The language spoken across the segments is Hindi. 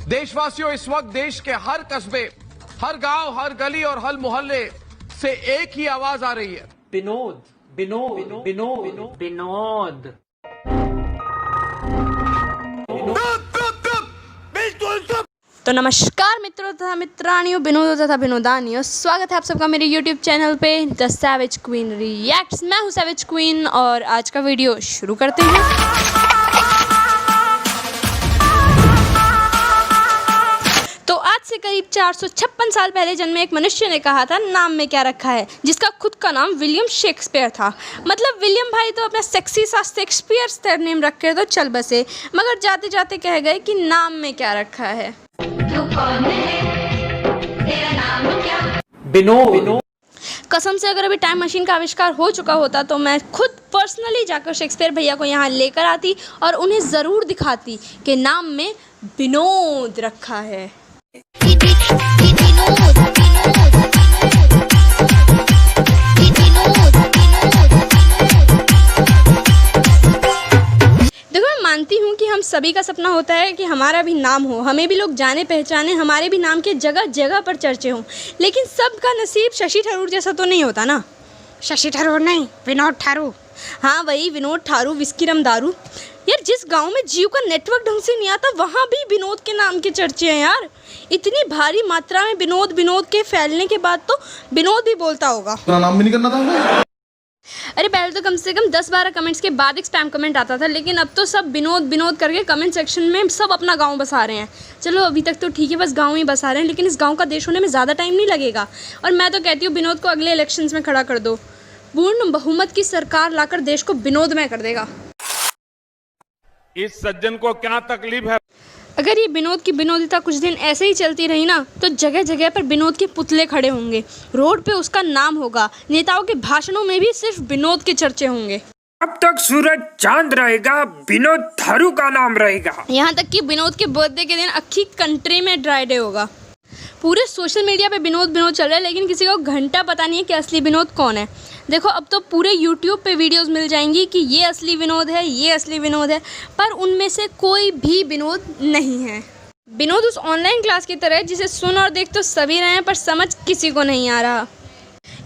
देशवासियों, इस वक्त देश के हर कस्बे, हर गांव, हर गली और हर मोहल्ले से एक ही आवाज आ रही है, विनोद विनोद विनोद विनोद। तो नमस्कार मित्रों तथा मित्रानियों, विनोदों तथा विनोदानियों, स्वागत है आप सबका मेरे YouTube चैनल पे द सैवेज क्वीन रिएक्ट्स। मैं हूँ सैवेज क्वीन और आज का वीडियो शुरू करते हैं। तो आज से करीब 456 साल पहले जन्मे एक मनुष्य ने कहा था, नाम में क्या रखा है, जिसका खुद का नाम विलियम शेक्सपियर था। मतलब विलियम भाई तो अपना सेक्सी सा शेक्सपियर सरनेम रख कर तो चल बसे, मगर जाते जाते कह गए कि नाम में क्या रखा है। विनोद। कसम से अगर अभी टाइम मशीन का आविष्कार हो चुका होता तो मैं खुद पर्सनली जाकर शेक्सपियर भैया को यहाँ लेकर आती और उन्हें ज़रूर दिखाती कि नाम में विनोद रखा है। देखो, मैं मानती हूँ कि हम सभी का सपना होता है कि हमारा भी नाम हो, हमें भी लोग जाने पहचाने, हमारे भी नाम के जगह जगह पर चर्चे हों। लेकिन सबका नसीब शशि थरूर जैसा तो नहीं होता ना। शशि थरूर नहीं, विनोद ठारू। हाँ वही विनोद ठारू, विस्की रम दारू। यार, जिस गांव में जियो का नेटवर्क ढंग से नहीं आता वहाँ भी विनोद के नाम के चर्चे हैं। यार, इतनी भारी मात्रा में विनोद विनोद के फैलने के बाद तो विनोद भी बोलता होगा। अपना नाम भी नहीं करना था। अरे पहले तो कम से कम 10-12 कमेंट्स के बाद एक स्पैम कमेंट आता था, लेकिन अब तो सब विनोद विनोद करके कमेंट सेक्शन में सब अपना गांव बसा रहे हैं। चलो अभी तक तो ठीक है, बस गांव ही बसा रहे हैं, लेकिन इस गांव का देश होने में ज़्यादा टाइम नहीं लगेगा। और मैं तो कहती हूँ विनोद को अगले इलेक्शंस में खड़ा कर दो, पूर्ण बहुमत की सरकार लाकर देश को विनोदमय कर देगा। इस सज्जन को क्या तकलीफ है? अगर ये विनोद की विनोदिता कुछ दिन ऐसे ही चलती रही ना तो जगह जगह पर विनोद के पुतले खड़े होंगे, रोड पे उसका नाम होगा, नेताओं के भाषणों में भी सिर्फ विनोद के चर्चे होंगे। अब तक सूरज चांद रहेगा, विनोद थारू का नाम रहेगा। यहाँ तक कि विनोद के बर्थडे के दिन अक्खी कंट्री में ड्राई डे होगा। पूरे सोशल मीडिया पे विनोद विनोद चल रहा है, लेकिन किसी को घंटा पता नहीं है कि असली विनोद कौन है। देखो, अब तो पूरे YouTube पे वीडियोस मिल जाएंगी कि ये असली विनोद है, ये असली विनोद है, पर उनमें से कोई भी विनोद नहीं है। विनोद उस ऑनलाइन क्लास की तरह है जिसे सुन और देख तो सभी रहे हैं, पर समझ किसी को नहीं आ रहा।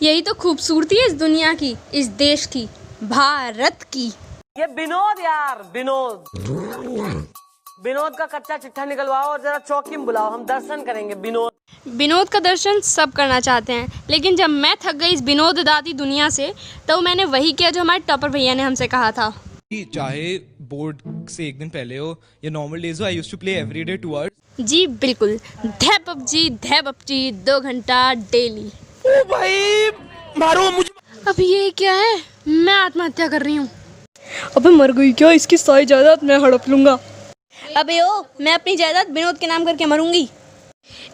यही तो खूबसूरती है इस दुनिया की, इस देश की, भारत की। ये विनोद यार, विनोद का कच्चा चिट्ठा निकलवाओ और जरा चौकी में बुलाओ, हम दर्शन करेंगे। विनोद का दर्शन सब करना चाहते हैं, लेकिन जब मैं थक गई इस विनोद दादी दुनिया से तो मैंने वही किया जो हमारे टॉपर भैया ने हमसे कहा था। चाहे बोर्ड से एक दिन पहले हो या नॉर्मल डेज हो, I used to play every day 2 hours. जी बिल्कुल, धै पबजी 2 घंटा डेली। ओ भाई मारो मुझे। अब ये क्या है, मैं आत्महत्या कर रही हूँ। अबे मर गई क्या, इसकी सारी जायदाद मैं हड़प लूंगा। अबे ओ, मैं अपनी जायदाद विनोद के नाम करके मरूंगी।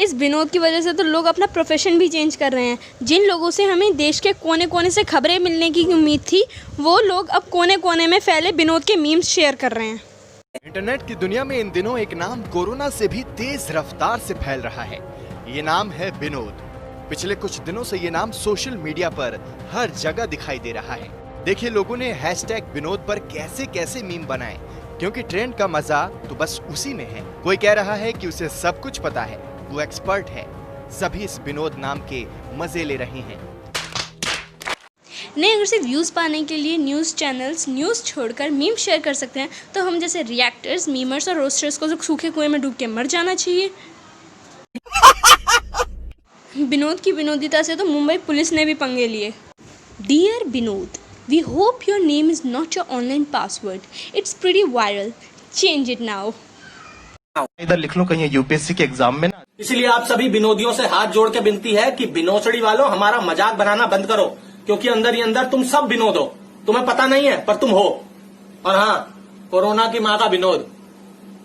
इस विनोद की वजह से तो लोग अपना प्रोफेशन भी चेंज कर रहे हैं। जिन लोगों से हमें देश के कोने कोने से खबरें मिलने की उम्मीद थी, वो लोग अब कोने कोने में फैले विनोद के मीम्स शेयर कर रहे हैं। इंटरनेट की दुनिया में इन दिनों एक नाम कोरोना से भी तेज रफ्तार से फैल रहा है। ये नाम है विनोद। पिछले कुछ दिनों से ये नाम सोशल मीडिया पर हर जगह दिखाई दे रहा है। देखिए, लोगों ने #विनोद पर कैसे कैसे मीम बनाए, क्योंकि ट्रेंड का मजा तो बस उसी में है। कोई कह रहा है कि उसे सब कुछ पता है, वो एक्सपर्ट है। सभी इस विनोद नाम के मजे ले रहे हैं। नहीं, अगर सिर्फ व्यूज़ पाने के लिए न्यूज़ चैनल्स न्यूज़ छोड़कर मीम शेयर कर सकते हैं, तो हम जैसे रिएक्टर्स, मीमर्स और रोस्टर्स को तो सूखे कुएं में डूब के मर जाना चाहिए। विनोद की विनोदिता से तो मुंबई पुलिस ने भी पंगे लिए। Dear Vinod, we hope your name is not your online password. It's pretty viral, change it now. इधर लिख लो कहीं यूपीएससी के एग्जाम में ना। इसलिए आप सभी विनोदियों से हाथ जोड़ के विनती है कि विनोदड़ी वालों, हमारा मजाक बनाना बंद करो, क्योंकि अंदर ही अंदर तुम सब विनोद हो। तुम्हें पता नहीं है पर तुम हो। और हाँ, कोरोना की माँ का विनोद।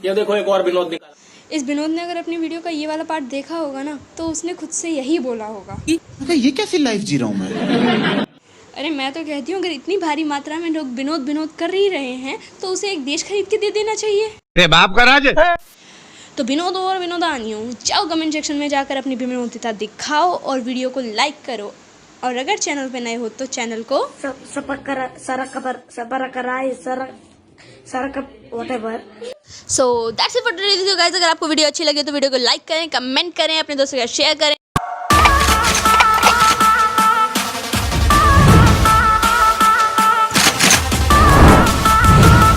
ये देखो, एक और विनोद निकाला। इस विनोद ने अगर अपनी वीडियो का ये वाला पार्ट देखा होगा ना, तो उसने खुद से यही बोला होगा, ये कैसी लाइफ जी रहा हूँ मैं। अरे मैं तो कहती हूँ, अगर इतनी भारी मात्रा में लोग विनोद विनोद कर ही रहे हैं तो उसे एक देश खरीद के दे देना चाहिए। बाप का राज। तो विनोद और विनोदानियों, जाओ कमेंट सेक्शन में जाकर अपनी विनोदिता दिखाओ और वीडियो को लाइक करो। और अगर चैनल पे नए हो तो चैनल को so that's it for today guys. अगर आपको वीडियो अच्छी लगे तो वीडियो को लाइक करें, कमेंट करें, अपने दोस्तों के साथ शेयर करें।